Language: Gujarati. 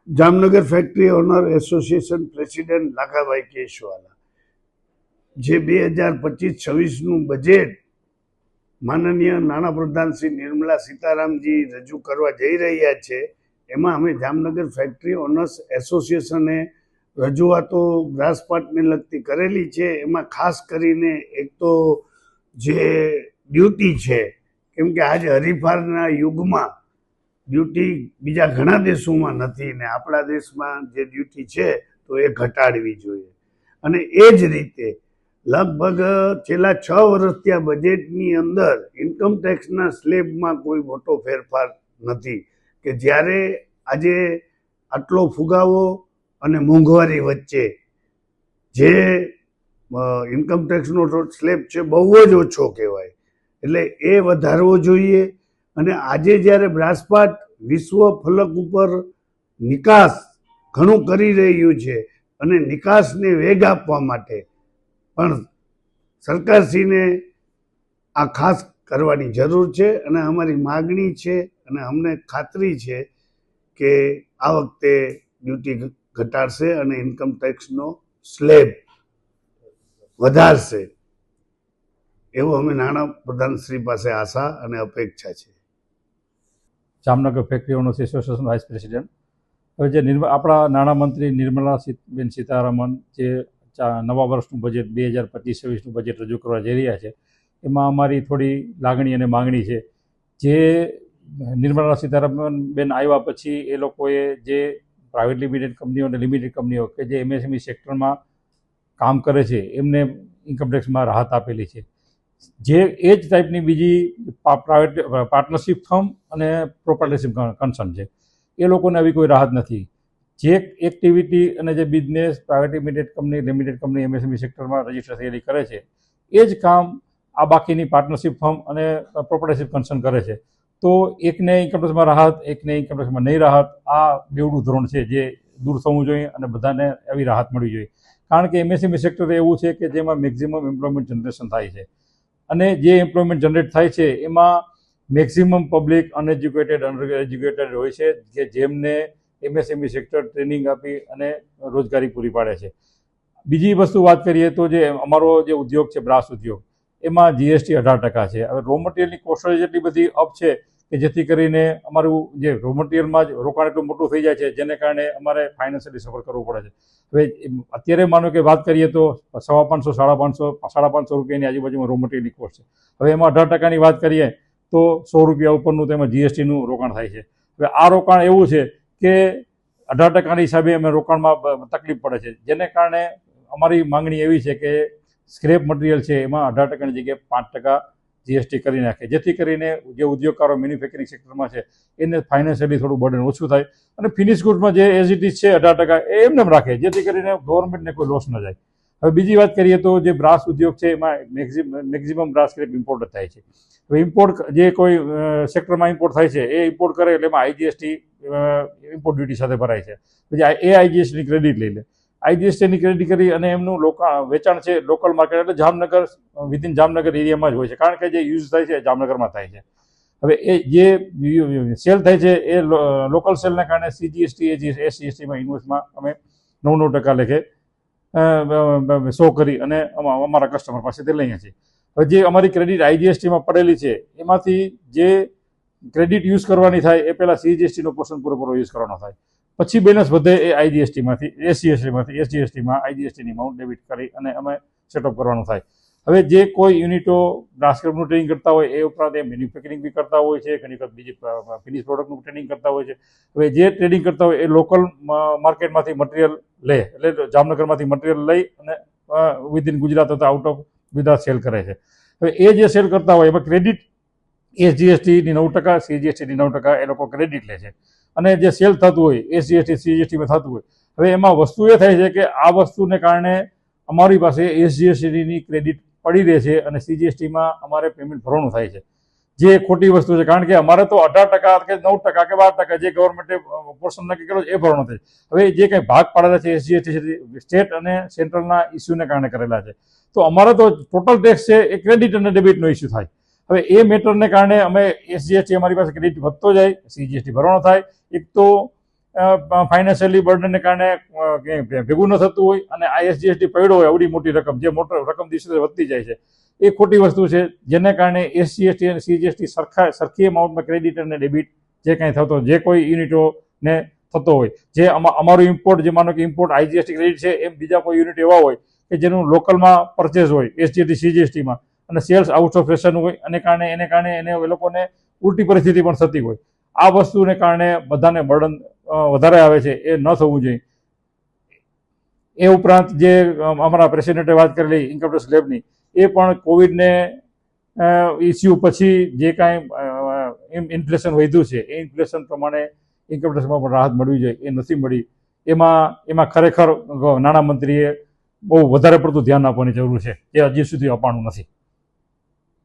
Jamnagar factory owner association president Lakhabhai Keshwala જે 2025-26નું બજેટ માનનીય નાણાપ્રધાન શ્રી નિર્મલા સીતારામજી રજૂ કરવા જઈ રહ્યા છે, એમાં અમે જામનગર ફેક્ટરી ઓનર્સ એસોસિએશને રજૂઆતો ગ્રાસપાટને લગતી કરેલી છે. એમાં ખાસ કરીને એક તો જે ડ્યુટી છે, કેમ કે આજે હરીફારના યુગમાં ડ્યુટી બીજા ઘણા દેશોમાં નથી ને આપણા દેશમાં જે ડ્યુટી છે તો એ ઘટાડવી જોઈએ. અને એ જ રીતે લગભગ છેલ્લા 6 વર્ષથી આ બજેટની અંદર ઇન્કમ ટેક્સના સ્લેબમાં કોઈ મોટો ફેરફાર નથી, કે જ્યારે આજે આટલો ફુગાવો અને મોંઘવારી વચ્ચે જે ઇન્કમ ટેક્સનો સ્લેબ છે બહુ જ ઓછો કહેવાય, એટલે એ વધારવો જોઈએ. અને આજે જ્યારે બ્રાસપાટ વિશ્વ ફલક ઉપર નિકાસ ઘણું કરી રહ્યું છે અને નિકાસને વેગ આપવા માટે પણ સરકારશ્રીને આ ખાસ કરવાની જરૂર છે. અને અમારી માગણી છે અને અમને ખાતરી છે કે આ વખતે ડ્યુટી ઘટાડશે અને ઇન્કમ ટેક્સનો સ્લેબ વધારશે, એવું અમે નાણાપ્રધાન શ્રી પાસે આશા અને અપેક્ષા છે. Jamnagar factory owners association vice president. હવે જે આપણા નાણામંત્રી નિર્મલા સીતારામન જે નવા વર્ષનું બજેટ 2025-26નું બજેટ રજૂ કરવા જઈ રહ્યા છે, એમાં અમારી થોડી લાગણી અને માંગણી છે. જે નિર્મલા સીતારામન બેન આવ્યા પછી એ લોકોએ જે પ્રાઇવેટ લિમિટેડ કંપનીઓ અને લિમિટેડ કંપનીઓ કે જે એમએસએમઈ સેક્ટરમાં કામ કરે છે એમને ઇન્કમટેક્સમાં રાહત આપેલી છે. જે એ જ ટાઈપની બીજી પ્રાઇવેટ પાર્ટનરશિપ ફર્મ અને પ્રોપર્ટીશિપ કન્સર્ન છે, એ લોકોને આવી કોઈ રાહત નથી. જે એક્ટિવિટી અને જે business private limited company MSME સેક્ટરમાં રજીસ્ટર થયેલી કરે છે, એ જ કામ આ બાકીની પાર્ટનરશિપ ફર્મ અને પ્રોપર્ટીશિપ કન્સર્ન કરે છે. તો એકને ઇન્કમટેક્સમાં રાહત, એકને ઇન્કમટેક્સમાં નહીં રાહત, આ બેવડું ધોરણ છે જે દૂર થવું જોઈએ અને બધાને એવી રાહત મળવી જોઈએ. કારણ કે એમએસએમઈ સેક્ટર એવું છે કે જેમાં મેક્ઝિમમ એમ્પ્લોયમેન્ટ જનરેશન થાય છે, અને જે એમ્પ્લોયમેન્ટ જનરેટ થાય છે એમાં મેક્સિમમ પબ્લિક અનએજ્યુકેટેડ એજ્યુકેટેડ હોય છે, કે જેમને એમએસએમઈ સેક્ટર ટ્રેનિંગ આપી અને રોજગારી પૂરી પાડે છે. બીજી વસ્તુ વાત કરીએ તો જે અમારો જે ઉદ્યોગ છે બ્રાસ ઉદ્યોગ, એમાં જીએસટી 18% છે. હવે રો મટીરિયલની કોસ્ટ એટલી બધી અપ છે કે જેથી કરીને અમારું જે રો મટીરિયલમાં જ રોકાણ એટલું મોટું થઈ જાય છે, જેને કારણે અમારે ફાઇનાન્શિયલી સફર કરવું પડે છે. હવે અત્યારે માનો કે વાત કરીએ તો 550, 550 રૂપિયાની આજુબાજુમાં રો મટીરિયલની કોસ્ટ છે. હવે એમાં 18%ની વાત કરીએ તો 100 રૂપિયા ઉપરનું તેમાં જીએસટીનું રોકાણ થાય છે. હવે આ રોકાણ એવું છે કે 18%ની હિસાબે અમે રોકાણમાં તકલીફ પડે છે, જેને કારણે અમારી માંગણી એવી છે કે સ્ક્રેપ મટીરિયલ છે એમાં 18%ની જગ્યાએ 5% જીએસટી કરી નાખે, જેથી કરીને જે ઉદ્યોગકારો મેન્યુફેક્ચરિંગ સેક્ટરમાં છે એને ફાઇનાન્શિયલી થોડું બર્ડન ઓછું થાય, અને ફિનિશ ગુડ્સમાં જે એઝ ઇટ ઇઝ છે 18% એ એમને રાખે, જેથી કરીને ગવર્મેન્ટને કોઈ લોસ ન જાય. હવે બીજી વાત કરીએ તો જે બ્રાસ ઉદ્યોગ છે એમાં મેક્ઝિમમ બ્રાસ સ્ક્રેપ ઇમ્પોર્ટ થાય છે. હવે ઇમ્પોર્ટ જે કોઈ સેક્ટરમાં ઇમ્પોર્ટ થાય છે એ ઇમ્પોર્ટ કરે એટલે એમાં આઈજીએસટી ઇમ્પોર્ટ ડ્યુટી સાથે ભરાય છે. પછી એ આઈજીએસટીની ક્રેડિટ લઈ લે, આઈજીએસટીની ક્રેડિટ કરી અને એમનું વેચાણ છે લોકલ માર્કેટ એટલે જામનગર વિધિન જામનગર એરિયામાં જ હોય છે, કારણ કે જે યુઝ થાય છે જામનગરમાં થાય છે. હવે એ જે સેલ થાય છે એ લોકલ સેલના કારણે સીજીએસટી એસસીએસટીમાં ઇન્વોઇસમાં અમે 9% લેખે શો કરી અને અમારા કસ્ટમર પાસેથી લઈએ છીએ. હવે જે અમારી ક્રેડિટ આઈજીએસટીમાં પડેલી છે એમાંથી જે ક્રેડિટ યુઝ કરવાની થાય એ પહેલાં સીજીએસટીનો પોર્શન પૂરેપૂરો યુઝ કરવાનો થાય, પછી બેલેન્સ વધે એ આઈજીએસટીમાંથી એસજીએસટીમાં આઈજીએસટીની અમાઉન્ટ ડેબિટ કરી અને અમે સેટઅપ કરવાનું થાય. હવે જે કોઈ યુનિટો બ્રાસક્રેપનું ટ્રેનિંગ કરતા હોય એ ઉપરાંત એ મેન્યુફેક્ચરિંગ બી કરતા હોય છે, ઘણી વખત બીજી ફિનિશ પ્રોડક્ટનું ટ્રેનિંગ કરતા હોય છે. હવે જે ટ્રેડિંગ કરતા હોય એ લોકલ માર્કેટમાંથી મટીરિયલ લે, એટલે જામનગરમાંથી મટીરિયલ લઈ અને વિધિન ગુજરાત અથવા આઉટ ઓફ ગુજરાત સેલ કરે છે. હવે એ જે સેલ કરતા હોય એમાં ક્રેડિટ એસજીએસટીની 9%, સીજીએસટીની 9% એ લોકો ક્રેડિટ લે છે, અને જે સેલ થતું હોય એસજીએસટી સીજીએસટીમાં થતું હોય. હવે એમાં વસ્તુ એ થાય છે કે આ વસ્તુને કારણે અમારી પાસે એસજીએસટીની ક્રેડિટ પડી રહે છે અને સીજીએસટીમાં અમારે પેમેન્ટ ભરવાનું થાય છે, જે ખોટી વસ્તુ છે. કારણ કે અમારે તો 18% કે 9% કે 12% જે ગવર્મેન્ટે પોર્શન નક્કી કર્યો છે એ ભરવાનો થાય. હવે જે કંઈ ભાગ પાડેલા છે એસજીએસટી સ્ટેટ અને સેન્ટ્રલના ઇસ્યુને કારણે કરેલા છે, તો અમારે તો ટોટલ ટેક્સ છે એ ક્રેડિટ અને ડેબિટનો ઇસ્યુ થાય. હવે એ મેટરને કારણે અમે એસજીએસટી અમારી પાસે ક્રેડિટ વધતો જાય, સીજીએસટી ભરવાનો થાય. એક તો ફાઇનાન્શિયલી બર્ડનને કારણે ભેગું ન થતું હોય અને આ SGST પડ્યો હોય આવડી મોટી રકમ, જે મોટી રકમ દિવસે વધતી જાય છે, એ ખોટી વસ્તુ છે. જેને કારણે SGST અને CGST સરખી અમાઉન્ટમાં ક્રેડિટ અને ડેબિટ જે કાંઈ થતો, જે કોઈ યુનિટોને થતો હોય, જે અમારું ઇમ્પોર્ટ, જે માનો કે ઇમ્પોર્ટ IGST ક્રેડિટ છે, એમ બીજા કોઈ યુનિટ એવા હોય કે જેનું લોકલમાં પરચેઝ હોય SGST CGSTમાં અને સેલ્સ આઉટ ઓફ રેશન હોય, એને કારણે એને એ લોકોને ઉલટી પરિસ્થિતિ પણ થતી હોય. આ વસ્તુને કારણે બધાને બર્ડન વધારે આવે છે, એ ન થવું જોઈએ. એ ઉપરાંત જે અમારા પ્રેસિડેન્ટે વાત કરેલી ઇન્કમટેક્સ લેબની, એ પણ કોવિડને ઇસ્યુ પછી જે કાંઈ ઇન્ફ્લેશન વધ્યું છે, એ ઇન્ફ્લેશન પ્રમાણે ઇન્કમટેક્સમાં પણ રાહત મળવી જોઈએ, એ નથી મળી. એમાં ખરેખર નાણામંત્રીએ બહુ વધારે પડતું ધ્યાન આપવાની જરૂર છે, જે હજી સુધી અપાણું નથી.